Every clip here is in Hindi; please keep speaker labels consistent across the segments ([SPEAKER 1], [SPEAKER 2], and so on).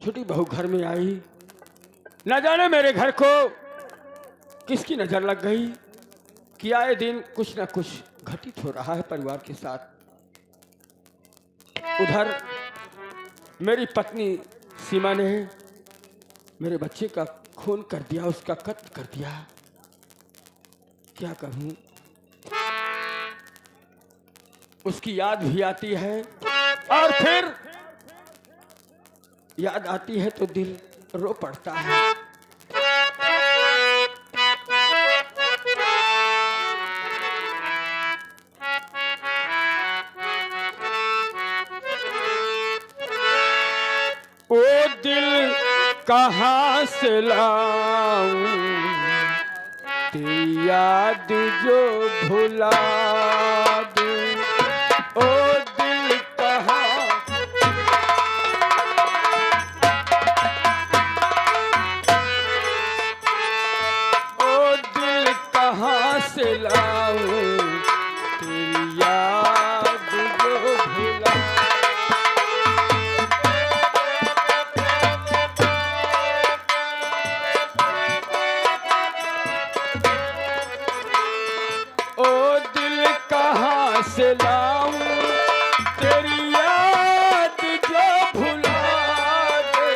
[SPEAKER 1] छोटी बहू घर में आई, न जाने मेरे घर को किसकी नजर लग गई कि आए दिन कुछ न कुछ घटित हो रहा है परिवार के साथ। उधर मेरी पत्नी सीमा ने मेरे बच्चे का खून कर दिया, उसका कत्ल कर दिया। क्या कहूँ, उसकी याद भी आती है और फिर याद आती है तो दिल रो पड़ता है। ओ दिल कहाँ से लाऊं तेरी याद जो भुला दे। ओ दिल कहाँ, ओ दिल कहाँ से लाऊं तेरी याद जो भुला। से लाऊं तेरी याद जो भुला दे।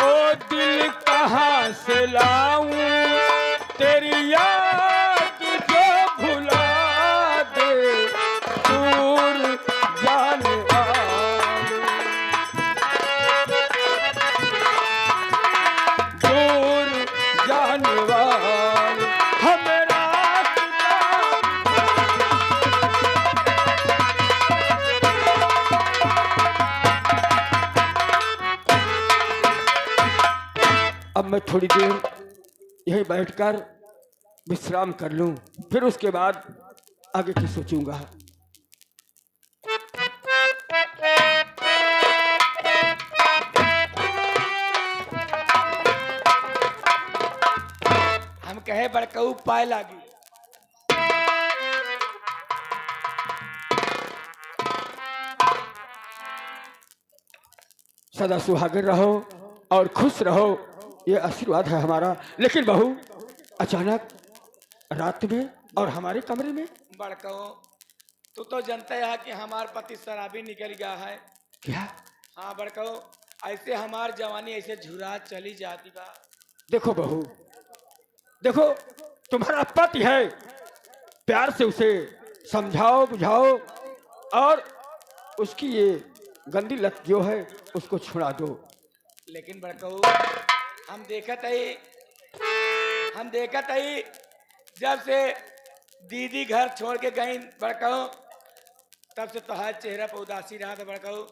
[SPEAKER 1] ओ दिल कहाँ से लाऊं तेरी याद जो भुला दे। दूर जाने वाले, दूर जाने वाले हमेरा अब मैं थोड़ी देर यहीं बैठकर विश्राम कर लूं, फिर उसके बाद आगे की सोचूंगा।
[SPEAKER 2] हम कहे बड़कऊ पाए लागी।
[SPEAKER 1] सदा सुहागिन रहो और खुश रहो, ये आशीर्वाद है हमारा। लेकिन बहू अचानक रात में और हमारे कमरे में।
[SPEAKER 2] बड़कऊ तू तो जानता है कि हमार पति शराबी निकल गया है।
[SPEAKER 1] क्या?
[SPEAKER 2] हाँ बड़कऊ, ऐसे हमार जवानी ऐसे झुरा चली जाती बा।
[SPEAKER 1] देखो बहू, देखो तुम्हारा पति है, प्यार से उसे समझाओ बुझाओ और उसकी ये गंदी लत जो है उसको छुड़ा दो।
[SPEAKER 2] लेकिन बड़कऊ हम देखत है जब से दीदी घर छोड़ के गई बड़कऊ, तब से तोहार चेहरा पर उदासी रहा था बड़कऊ।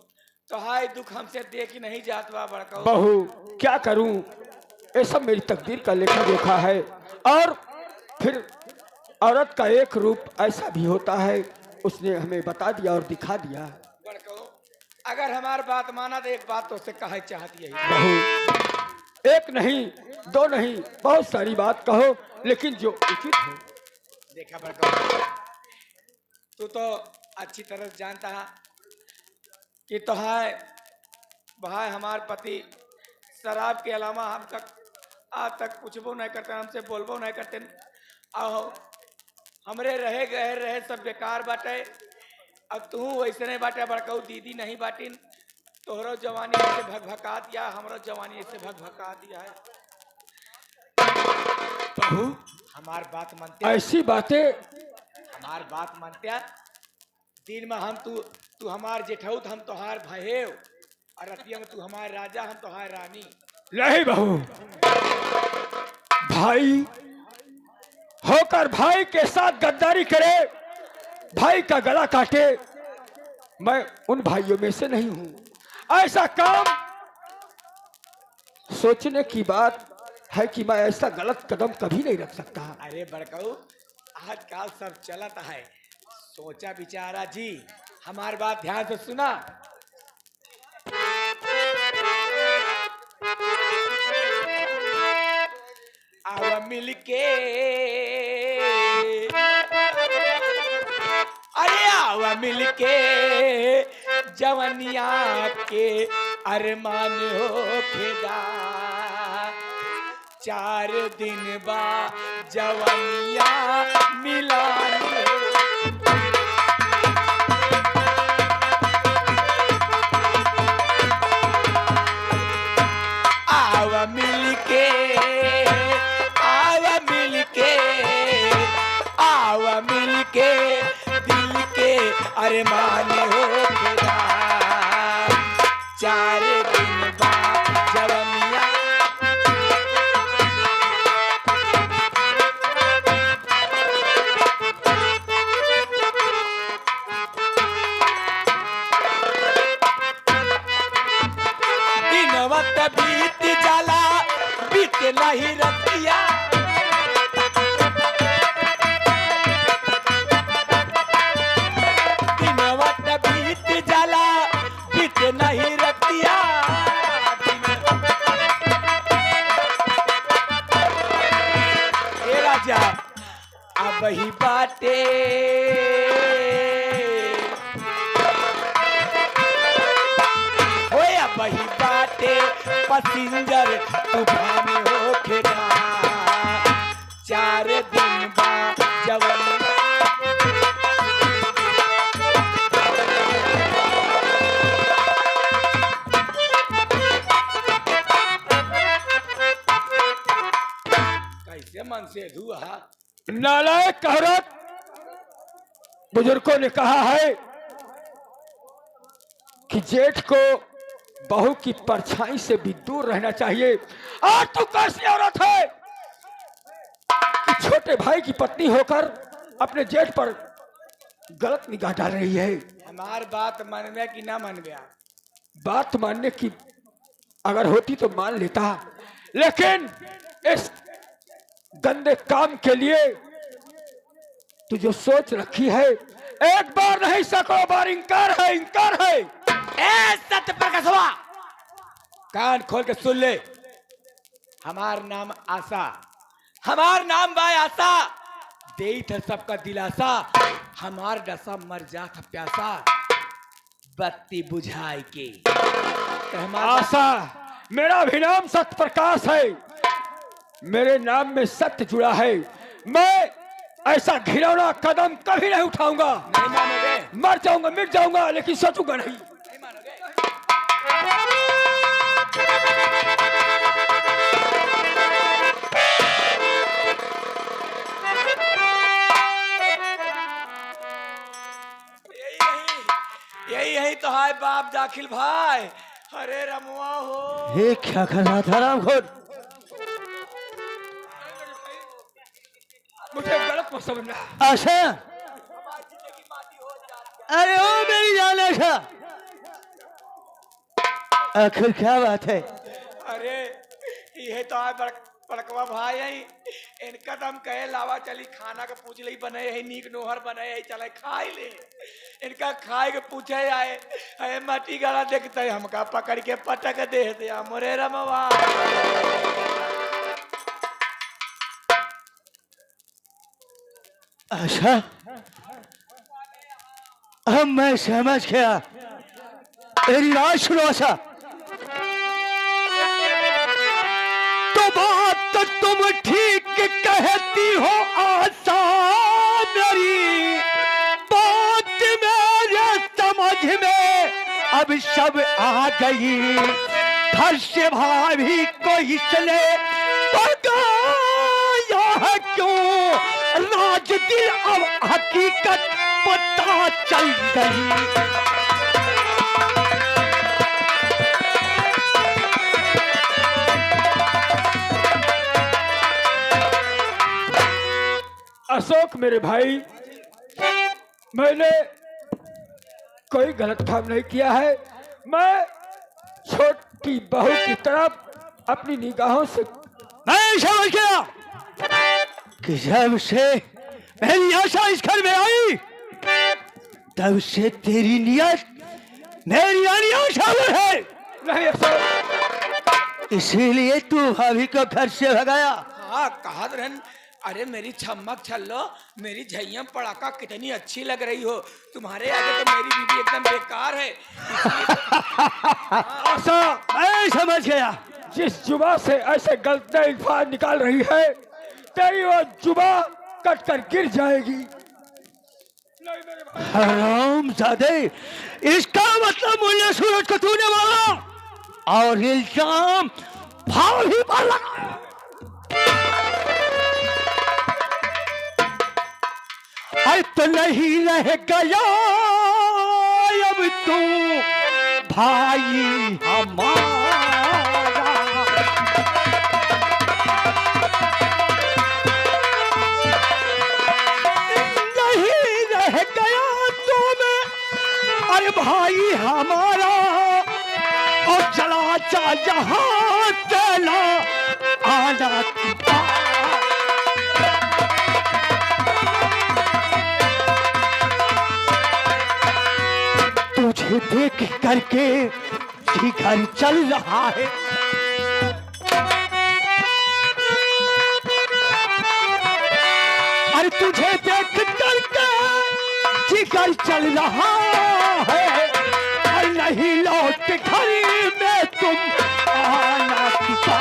[SPEAKER 2] तोहार दुख हमसे देख ही नहीं जात बा बड़कऊ।
[SPEAKER 1] बहू क्या करूं, ये सब मेरी तकदीर का लेखा जोखा है। और फिर औरत का एक रूप ऐसा भी होता है, उसने हमें बता दिया और दिखा दिया।
[SPEAKER 2] बड़कऊ अगर हमार बात माना तो एक बात तो उससे कहे चाहती है।
[SPEAKER 1] बहू एक नहीं दो नहीं बहुत सारी बात कहो, लेकिन जो उचित हो।
[SPEAKER 2] देखा बड़कऊ, तू तो अच्छी तरह जानता है कि तोहार भाई हमार पति शराब के अलावा हम तक आज तक पूछबो नहीं करते, हमसे बोलबो नहीं करते। आओ हमरे रहे गए रहे सब बेकार बाटे। अब तू वैसे नहीं बाटे बड़कऊ, दीदी नहीं बाटिन। तोहरो जवानी ऐसे भगभका दिया, हमरो जवानी ऐसे भगभका दिया है।
[SPEAKER 1] बहू
[SPEAKER 2] हमार बात मानते,
[SPEAKER 1] ऐसी बातें,
[SPEAKER 2] हमार बात मानते। दिन में हम तू हमार जेठऊ, हम तोहार भहेव, और रतिया में तू हमार राजा, हम तोहार रानी।
[SPEAKER 1] नहीं बहू, भाई होकर भाई के साथ गद्दारी करे, भाई का गला काटे, मैं उन भाइयों में से नहीं हूं। ऐसा काम सोचने की बात है कि मैं ऐसा गलत कदम कभी नहीं रख सकता।
[SPEAKER 2] अरे बड़कऊ आजकल सब चलता है, सोचा विचारा जी। हमार बात ध्यान से सुना। मिलके, अरे आवा मिलके जवनिया के अरमान हो खेदा। 4 दिन बा जवनिया मिलानी हो। आवा मिलके, आवा मिलके, आवा मिलके दिल के अरमान हो खेदा। 4 दिन बाद जवनिया, दिन वक्त बीत जाला, बीत नहीं रतिया। दिन वक्त बीत जाला, बीत नहीं रतिया। ए राजा अब ही बाटे, ओए अब ही बाटे पसिंजर तूफान हो खेदा। 4 दिन बाद जवनिया, कैसे मन से धुआ।
[SPEAKER 1] नालायक कहरत, बुजुर्गों ने कहा है कि जेठ को बहू की परछाई से भी दूर रहना चाहिए। और तू कैसी औरत है कि छोटे भाई की पत्नी होकर अपने जेठ पर गलत निगाह डाल रही है।
[SPEAKER 2] हमार बात मन में कि ना मन गया।
[SPEAKER 1] बात मानने की अगर होती तो मान लेता, लेकिन इस गंदे काम के लिए तू जो सोच रखी है, एक बार नहीं 100 बार इंकार है, इंकार है।
[SPEAKER 2] ए सत्य प्रकाशवा, कान खोल के सुन ले। हमार नाम आशा, हमार नाम बाय आशा। दे था सबका दिलासा, हमार डसा मर जा था प्यासा। बत्ती बुझाई के
[SPEAKER 1] आशा, मेरा भी नाम सत्य प्रकाश है। मेरे नाम में सत्य जुड़ा है। मैं ऐसा घिनौना कदम कभी नहीं उठाऊंगा।
[SPEAKER 2] नहीं मानोगे?
[SPEAKER 1] मर जाऊंगा, मिट जाऊंगा, लेकिन सोचूंगा नहीं।
[SPEAKER 2] नहीं मानोगे? यही तो है बाप दाखिल भाई। अरे रमुआ हो,
[SPEAKER 3] ये क्या कर रहा था रामखोर?
[SPEAKER 1] मुझे गलत मत समझना।
[SPEAKER 3] आशा, अरे ओ मेरी जान आशा, आखिर क्या बात है?
[SPEAKER 2] अरे ये तो है बड़कवा भाई है। इनका तो हम कहे लावा चली खाना का पूछ ली, बने है नीक नोहर बने है, चले खाई ले। इनका खाए के पूछे आए, अरे मटी गला देखते है, हमका पकड़ के पटक दे दिया। मोरे रमवा,
[SPEAKER 3] आशा, अब मैं समझ गया। मेरी बात सुनो आशा। तो बात तो तुम ठीक कहती हो आशा, मेरी बात मेरे समझ में अब सब आ गई। हर्ष भाभी को इसने पकाया है क्यों? राज दिल अब हकीकत पता चल गई।
[SPEAKER 1] अशोक मेरे भाई, मैंने कोई गलत काम नहीं किया है। मैं छोटी बहू की तरफ अपनी निगाहों से
[SPEAKER 3] मैं समझ गया कि जब से मेरी आशा इस घर में आई, तब से तेरी नियत मेरी आशा में है।
[SPEAKER 1] नहीं अशोक,
[SPEAKER 3] इसीलिए तू भाभी को घर से भगाया।
[SPEAKER 2] कहा रहन, अरे मेरी छम्मक छल्लो, मेरी झैयम पड़ाका कितनी अच्छी लग रही हो, तुम्हारे आगे तो मेरी बीबी एकदम बेकार है।
[SPEAKER 3] ऐसा मैं समझ गया।
[SPEAKER 1] जिस जुबा से ऐसे गलत अल्फाज निकाल रही है, तेरी वो जुबा कट कर गिर जाएगी। नहीं मेरे भाई,
[SPEAKER 3] हरामजादे, इसका मतलब मुझे सूरज को तूने मारा और इल्जाम भाव ही पर लगाया। अरे तो नहीं रह गया अब तू भाई हमारा। नहीं रह गया तू में अरे भाई हमारा, और चला जा जहां चला आना तू। तुझे देख करके जिगर चल रहा है। अरे तुझे देख करके जिगर चल रहा है, और नहीं लौट घर में तुम आना पिता।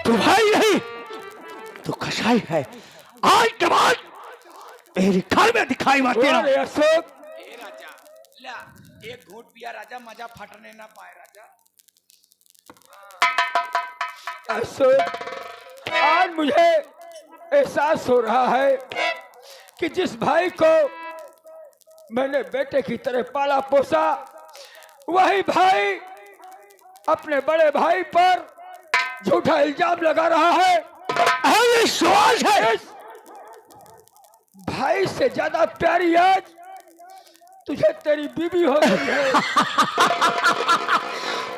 [SPEAKER 3] तू भाई नहीं, तू कसाई है। आज के बाद मेरे घर में दिखाई मत देना।
[SPEAKER 1] अरे अशोक,
[SPEAKER 2] ए राजा, ला एक घूंट पिया राजा, मजा फटने ना पाए राजा।
[SPEAKER 1] अशोक, आज मुझे एहसास हो रहा है कि जिस भाई को मैंने बेटे की तरह पाला पोसा, वही भाई अपने बड़े भाई पर झूठा इल्जाम लगा रहा है।
[SPEAKER 3] विश्वास है।
[SPEAKER 1] इस भाई से ज्यादा प्यारी आज तुझे तेरी बीबी हो गई है।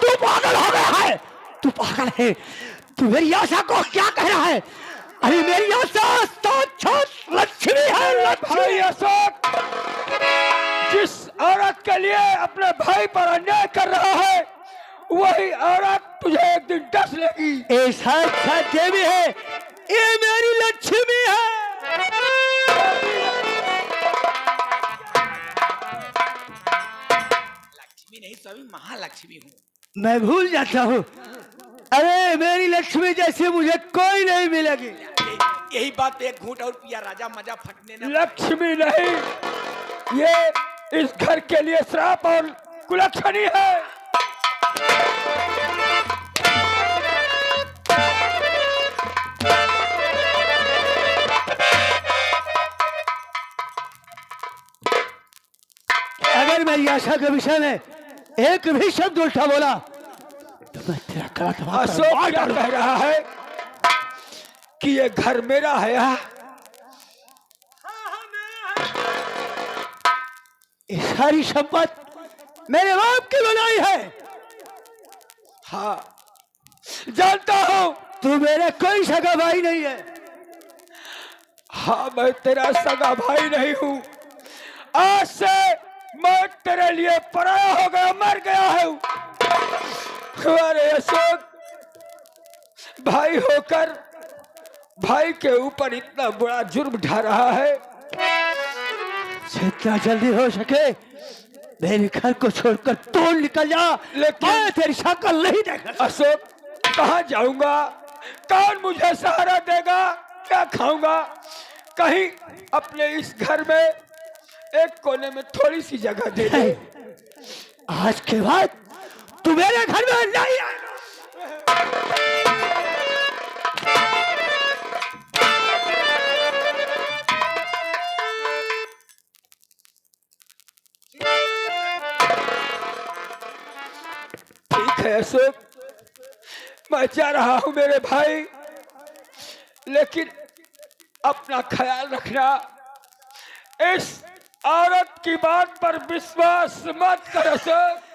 [SPEAKER 3] तू पागल हो गया है, तू पागल है। तू मेरी आशा को क्या कह रहा है? अरे मेरी आशा साक्षात लक्ष्मी है। लक्ष्मी।
[SPEAKER 1] भाई अशोक, जिस औरत के लिए अपने भाई पर अन्याय कर रहा है, वही औरत तुझे एक दिन डस लेगी।
[SPEAKER 3] ये साक्षात देवी है, ये मेरी लक्ष्मी है।
[SPEAKER 2] लक्ष्मी नहीं स्वामी, महालक्ष्मी हूँ।
[SPEAKER 3] मैं भूल जाता हूँ। अरे मेरी लक्ष्मी जैसी मुझे कोई नहीं मिलेगी।
[SPEAKER 2] यही बात, एक घूंट और पिया राजा, मजा फटने ना।
[SPEAKER 1] लक्ष्मी नहीं, ये इस घर के लिए श्राप और कुलक्षणी है।
[SPEAKER 3] अगर मेरी आशा के विषय में एक भी शब्द उल्टा बोला तो मैं तेरा गला दबा कर
[SPEAKER 1] अशोक
[SPEAKER 3] मार
[SPEAKER 1] क्या
[SPEAKER 3] डालूंगा।
[SPEAKER 1] कह रहा है कि ये घर मेरा है?
[SPEAKER 3] ये सारी संपत्ति मेरे बाप की बनाई है।
[SPEAKER 1] हाँ, जानता हूँ।
[SPEAKER 3] तू मेरा कोई सगा भाई नहीं है।
[SPEAKER 1] हाँ, मैं तेरा सगा भाई नहीं हूँ। आज से मैं तेरे लिए पराया हो गया, मर गया हूँ। अरे अशोक, भाई होकर भाई के ऊपर इतना बड़ा जुर्म ढा रहा है।
[SPEAKER 3] जितना जल्दी हो सके मेरे घर को छोड़कर तोड़ निकल जा,
[SPEAKER 1] लेकिन
[SPEAKER 3] मैं तेरी शक्ल नहीं देखना।
[SPEAKER 1] अशोक, कहाँ जाऊंगा? कौन मुझे सहारा देगा? क्या खाऊंगा? कहीं अपने इस घर में एक कोने में थोड़ी सी जगह दे दे।
[SPEAKER 3] आज के बाद तू मेरे घर में नहीं आएगा।
[SPEAKER 1] ठीक है अशोक, मैं जा रहा हूं मेरे भाई, लेकिन अपना ख्याल रखना। इस औरत की बात पर विश्वास मत कर अशोक।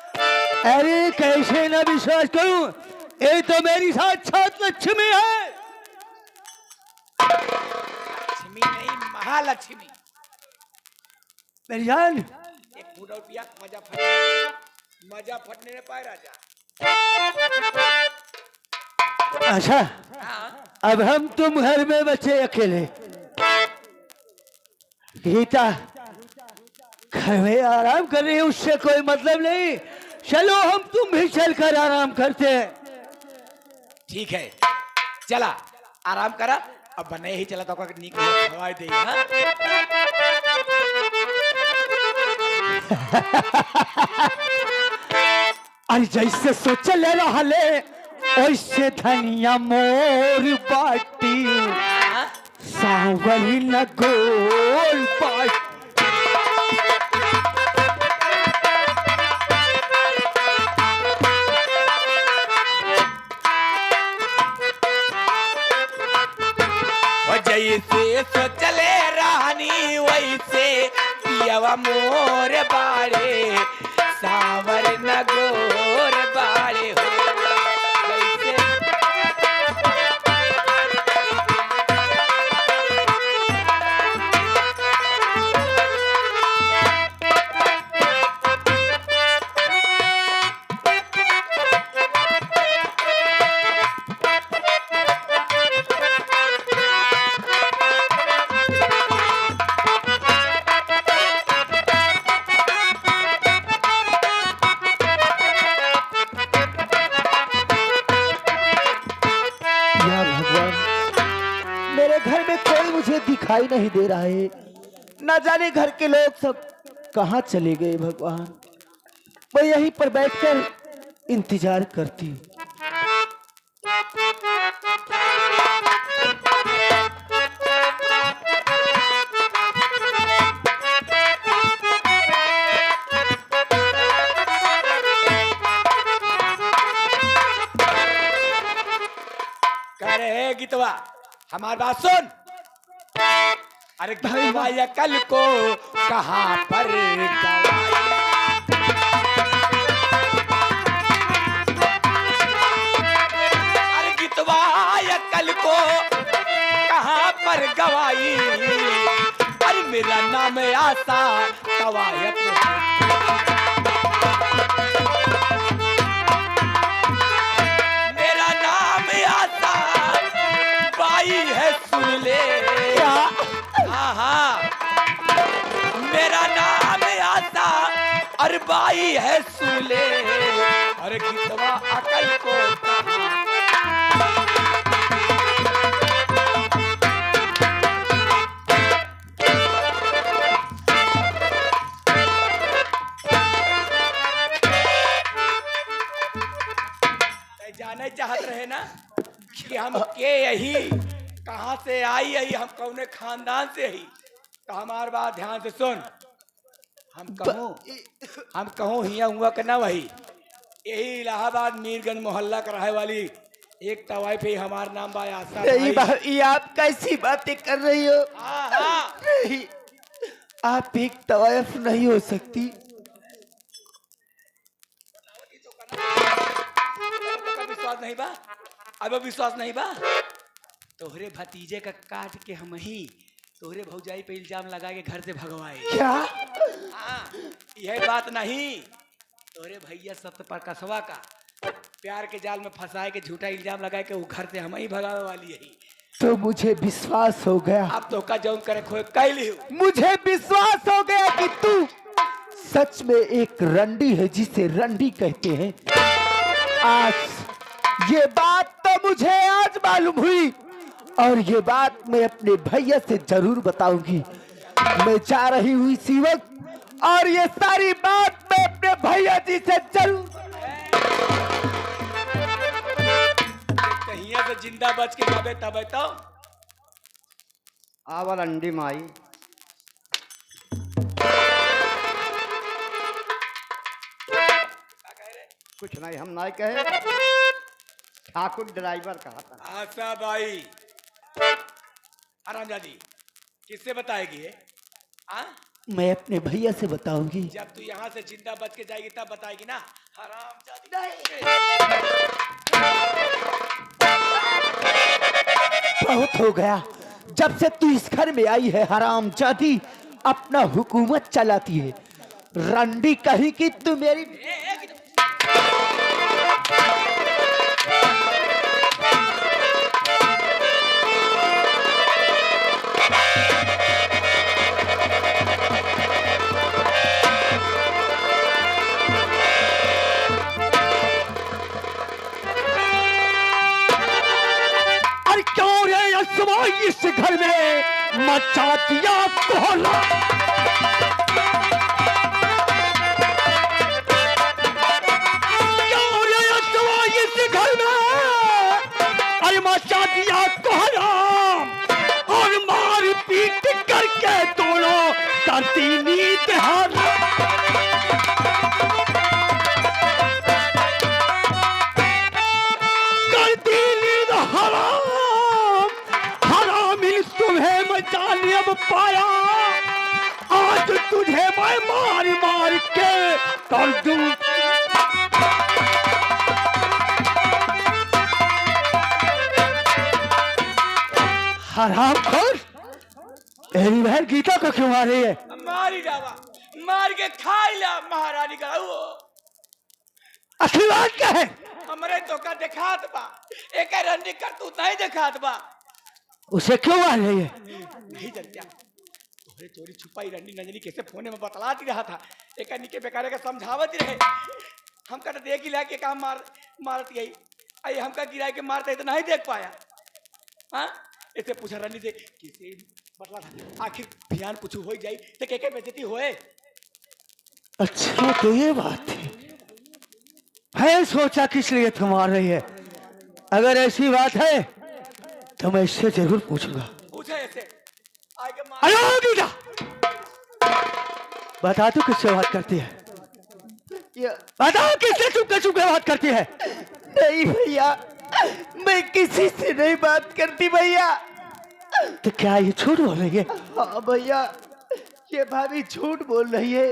[SPEAKER 3] अरे कैसे ना विश्वास करूं? ये तो मेरी साक्षात लक्ष्मी है।
[SPEAKER 2] लक्ष्मी नहीं, महालक्ष्मी।
[SPEAKER 3] मेरी जान,
[SPEAKER 2] एक बूढ़ा पिया मजा फटने ने पाए राजा।
[SPEAKER 3] अच्छा,
[SPEAKER 2] हाँ
[SPEAKER 3] अब हम तुम घर में बचे अकेले। गीता घर में आराम कर रही है, उससे कोई मतलब नहीं। चलो हम तुम भी चलकर आराम करते हैं।
[SPEAKER 2] ठीक है, चला आराम करा। अब बने ही चला तो नीक हवाई दे। हाँ?
[SPEAKER 3] अरे जैसे सोचल रहले वैसे धनिया मोर बाटी,
[SPEAKER 2] हाँ?
[SPEAKER 3] सावरी न गोल बाटी।
[SPEAKER 2] और जैसे सोचले रानी वैसे पियवा मोर बाड़े, सावर न गोर बाड़े हो। जैसे
[SPEAKER 3] या भगवान, मेरे घर में कोई मुझे दिखाई नहीं दे रहा है। न जाने घर के लोग सब कहाँ चले गए। भगवान, मैं यहीं पर बैठकर इंतजार करती हूँ।
[SPEAKER 2] कह रहे हैं गीतवा, हमारी बात सुन। अरे गीतवा ये कल को कहाँ पर गवाई। अरे गीतवा ये कल को कहाँ पर गवाई। अरे मेरा नाम आसा कवायत मेरा नाम आसा बाई है, सुन ले। हाँ हाँ, मेरा नाम आसा और बाई है, सुन ले। अरे गीतवा अकल को कहाँ। जाने चाहत रहे ना कि हम के यही कहाँ से आई यही, हम कौने खानदान से ही। तो हमार बात ध्यान से सुन। हम कहूँ हिया हुआ करना वही यही इलाहाबाद मीरगंज मोहल्ला का रहे वाली एक तवाई पे हमार नाम बा आशा भाई।
[SPEAKER 3] ये आप कैसी बातें कर रही हो?
[SPEAKER 2] हाँ हाँ,
[SPEAKER 3] नहीं, आप एक तवायफ नहीं हो सकती।
[SPEAKER 2] विश्वास नहीं बा? अब विश्वास नहीं बा? तोहरे भतीजे का काट के हम ही तोहरे भौजाई पे इल्जाम लगा के घर से भगवाए।
[SPEAKER 3] क्या?
[SPEAKER 2] हाँ, यह बात नहीं। तोहरे भैया सत्य प्रकाशवा का प्यार के जाल में फंसाए के झूठा इल्जाम लगाए के वो घर से हम ही भगावे वाली है।
[SPEAKER 3] तो मुझे विश्वास हो गया।
[SPEAKER 2] अब तो का जौन करे खोए कैली हो।
[SPEAKER 3] मुझे विश्वास हो गया कि तू सच में एक रंडी है जिसे रंडी कहते हैं। आज ये बात तो मुझे आज मालूम हुई और ये बात मैं अपने भैया से जरूर बताऊंगी। मैं जा रही हुई इसी वक्त और ये सारी बात मैं अपने भैया जी से जरूर।
[SPEAKER 2] कहीं से जिंदा बच के जाबे तब तो
[SPEAKER 4] आवा रंडी माई। कुछ नहीं, हम नहीं कहे, ठाकुर ड्राइवर कहा था।
[SPEAKER 2] आशा बाई आरामजादी किससे बताएगी ये? हाँ,
[SPEAKER 3] मैं अपने भैया से बताऊंगी।
[SPEAKER 2] जब तू यहाँ से जिंदा बच के जाएगी तब बताएगी ना। हरामजादी
[SPEAKER 3] बहुत हो गया, जब से तू इस घर में आई है हराम जाती अपना हुकूमत चलाती है। रंडी कहीं कि तू मेरी अरे क्यों रे यसवा इस घर में मचा दिया कोहरा। क्यों रे यसवा इस घर में अरे मचा दिया कोहरा और मार पीट करके दोनों करती नींद हारा। करती नींद हराम हराम ही तुम्हें मचाने अब पाया। आज तुझे मैं मार मार के कर दूं। हराम खोर मेरी बहन गीता को क्यों मार रही है?
[SPEAKER 2] मारी जावा, मार के खा लिया महारानी का वो।
[SPEAKER 3] असली बात क्या है?
[SPEAKER 2] हमरे तो का दिखात बा, एक रंडी कर तू नहीं दिखात बा।
[SPEAKER 3] उसे क्यों मार रही है?
[SPEAKER 2] नहीं जानता तोहरे चोरी छुपाई रंडी नंजनी कैसे फोने में बतलाती रहा था। एक निके बेकारे का समझावत ही रहे। हम का देख ही ला के काम मारती है। आई हमका गिरा के मारते तो नहीं देख पाया। हाँ ऐसे पूछा रंडी से किसे बतला था आखिर ध्यान कुछ हो जाई तो के बेइज्जती होए।
[SPEAKER 3] अच्छा तो ये बात है। मैं सोचा किस लिए तुम मार रही है। अगर ऐसी बात है तो मैं इससे जरूर पूछूंगा।
[SPEAKER 2] पूछे ऐसे आगे मार।
[SPEAKER 3] अरे गीता बता तू किससे बात करती है? बताओ किससे चुपके चुपके बात करती है?
[SPEAKER 4] नहीं भैया, मैं किसी से नहीं बात करती भैया।
[SPEAKER 3] तो क्या ये झूठ बोल रही है?
[SPEAKER 4] हाँ भैया, ये भाभी झूठ बोल रही है।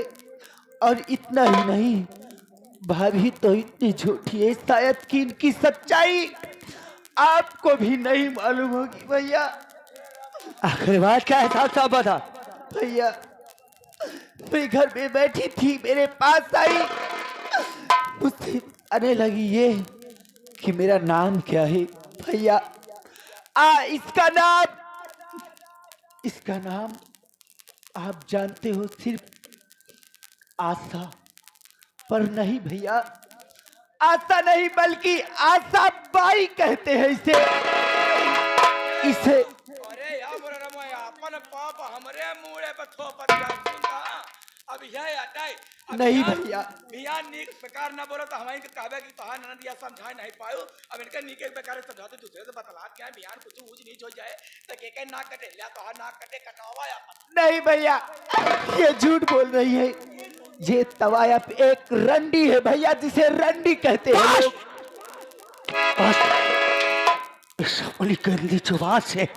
[SPEAKER 4] और इतना ही नहीं, भाभी तो इतनी झूठी है शायद कि इनकी सच्चाई आपको भी नहीं मालूम होगी भैया।
[SPEAKER 3] आखिर बात क्या है? साफ साफ बता।
[SPEAKER 4] भैया मैं घर में बैठी थी, मेरे पास आई, मुझसे आने लगी ये कि मेरा नाम क्या है। भैया इसका नाम आप जानते हो, सिर्फ आशा। पर नहीं भैया, आशा नहीं बल्कि आशा बाई कहते हैं इसे।
[SPEAKER 2] अरे यार बोल रहा मैं अपन पाप हमरे मुंह पे थोपत जा सुनता। अब यह आता है
[SPEAKER 4] नहीं भैया,
[SPEAKER 2] भैया नीक बेकार ना बोलो तो हमारी कहबे कि तोहार ननद दिया समझा नहीं पायो। अब इनका नीके बेकार समझाते दूसरे से बतला क्या बयान कुछ ऊंच नीच हो जाए तो के ना कटे ला तोहार ना कटे कटवा या
[SPEAKER 4] नहीं भैया, ये झूठ बोल रही है। ये तवाया एक रंडी है भैया, जिसे रंडी कहते हैं लोग।
[SPEAKER 3] बस इस अपनी गंदी जुबान से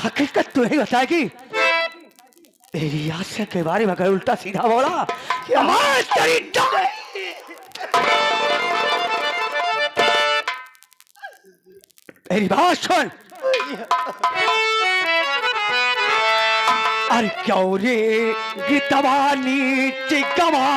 [SPEAKER 3] हकीकत तुम्हें बताएगी। तेरी आशा के बारे में अगर उल्टा सीधा बोला क्या तेरी मेरी बात सुन। अरे क्यों रे गितवानी चिगवा